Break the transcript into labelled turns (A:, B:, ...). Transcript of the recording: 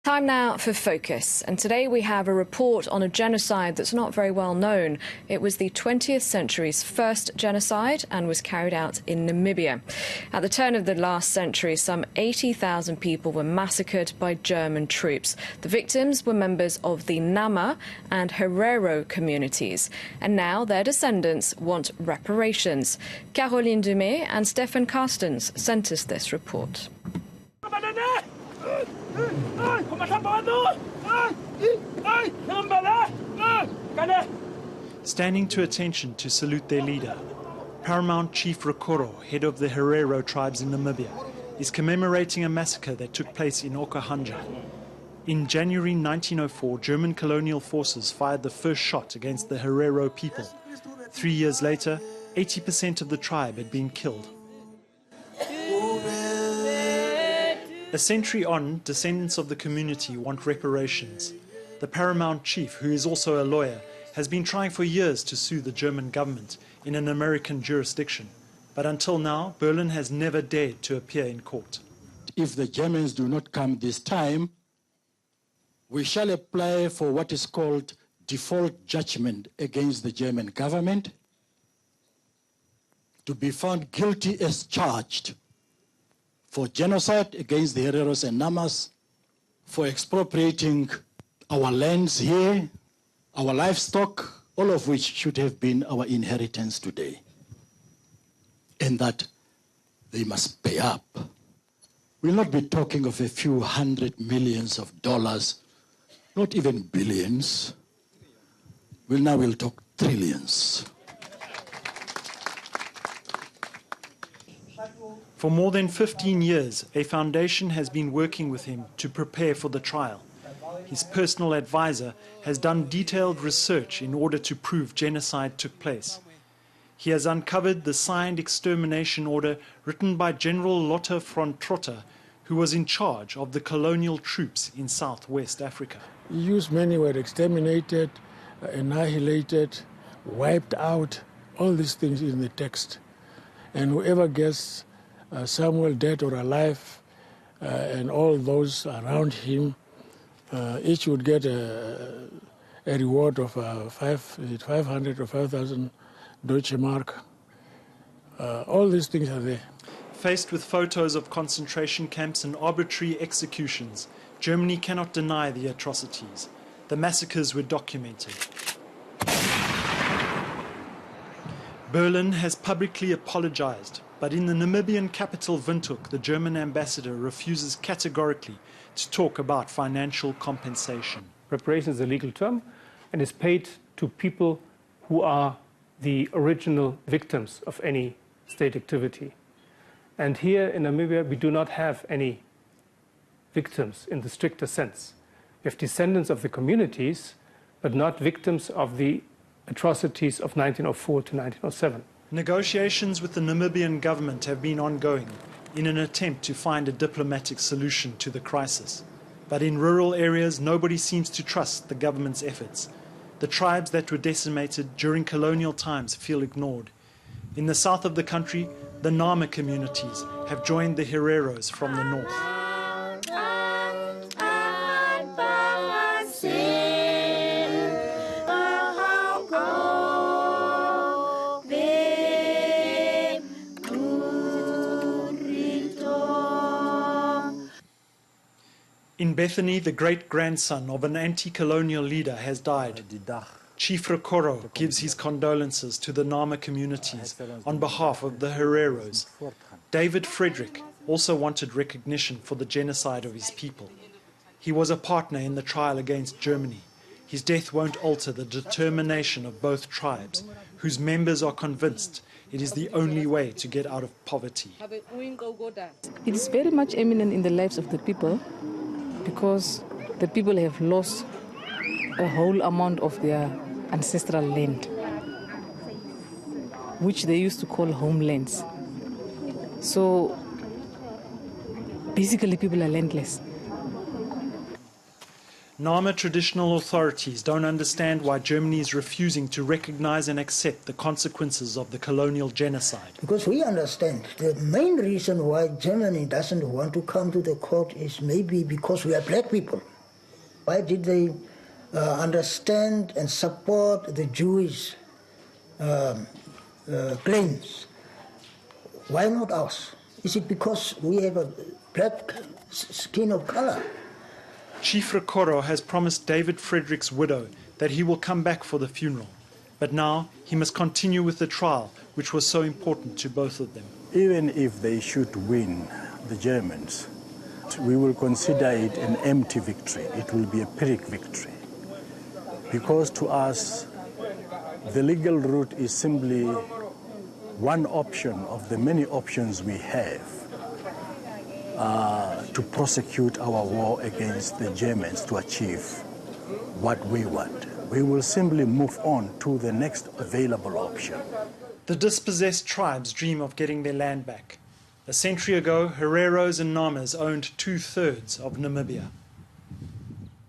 A: Time now for Focus, and today we have a report on a genocide that's not very well known. It was the 20th century's first genocide and was carried out in Namibia. At the turn of the last century, some 80,000 people were massacred by German troops. The victims were members of the Nama and Herero communities, and now their descendants want reparations. Dumay and Stefan Carstens sent us this report.
B: Standing to attention to salute their leader, Paramount Chief Reparations, head of the Herero tribes in Namibia, is commemorating a massacre that took place in Okahanja. In January 1904, German colonial forces fired the first shot against the Herero people. 3 years later, 80% of the tribe had been killed. A century on, descendants of the community want reparations. The Paramount Chief, who is also a lawyer, has been trying for years to sue the German government in an American jurisdiction. But until now, Berlin has never dared to appear in court.
C: If the Germans do not come this time, we shall apply for what is called default judgment against the German government to be found guilty as charged for genocide against the Hereros and Namas, for expropriating our lands here, our livestock, all of which should have been our inheritance today. And that they must pay up. We'll not be talking of a few $100 million, not even billions. We'll talk trillions.
B: For more than 15 years, a foundation has been working with him to prepare for the trial. His personal advisor has done detailed research in order to prove genocide took place. He has uncovered the signed extermination order written by General Lotte von Trotter, who was in charge of the colonial troops in Southwest Africa.
D: He used many words: exterminated, annihilated, wiped out, all these things in the text. And whoever gets Samuel dead or alive, and all those around him, each would get a reward of 500 or 5,000 Deutsche Mark. All these things are there.
B: Faced with photos of concentration camps and arbitrary executions, Germany cannot deny the atrocities. The massacres were documented. Berlin has publicly apologized, but in the Namibian capital Windhoek, the German ambassador refuses categorically to talk about financial compensation.
E: Reparations is a legal term and is paid to people who are the original victims of any state activity. And here in Namibia, we do not have any victims in the stricter sense. We have descendants of the communities, but not victims of the atrocities of 1904 to 1907.
B: Negotiations with the Namibian government have been ongoing in an attempt to find a diplomatic solution to the crisis. But in rural areas, nobody seems to trust the government's efforts. The tribes that were decimated during colonial times feel ignored. In the south of the country, the Nama communities have joined the Hereros from the north. In Bethany, the great-grandson of an anti-colonial leader has died. Chief Reparations gives his condolences to the Nama communities on behalf of the Hereros. David Frederick also wanted recognition for the genocide of his people. He was a partner in the trial against Germany. His death won't alter the determination of both tribes, whose members are convinced it is the only way to get out of poverty.
F: It is very much eminent in the lives of the people, because the people have lost a whole amount of their ancestral land, which they used to call homelands. So basically people are landless.
B: Nama traditional authorities don't understand why Germany is refusing to recognize and accept the consequences of the colonial genocide.
G: Because we understand the main reason why Germany doesn't want to come to the court is maybe because we are black people. Why did they understand and support the Jewish claims? Why not us? Is it because we have a black skin of color?
B: Chief Rekoro has promised David Frederick's widow that he will come back for the funeral. But now he must continue with the trial, which was so important to both of them.
H: Even if they should win, the Germans, we will consider it an empty victory. It will be a Pyrrhic victory. Because to us, the legal route is simply one option of the many options we have to prosecute our war against the Germans to achieve what we want. We will simply move on to the next available option.
B: The dispossessed tribes dream of getting their land back. A century ago, Hereros and Namas owned 2/3 of Namibia.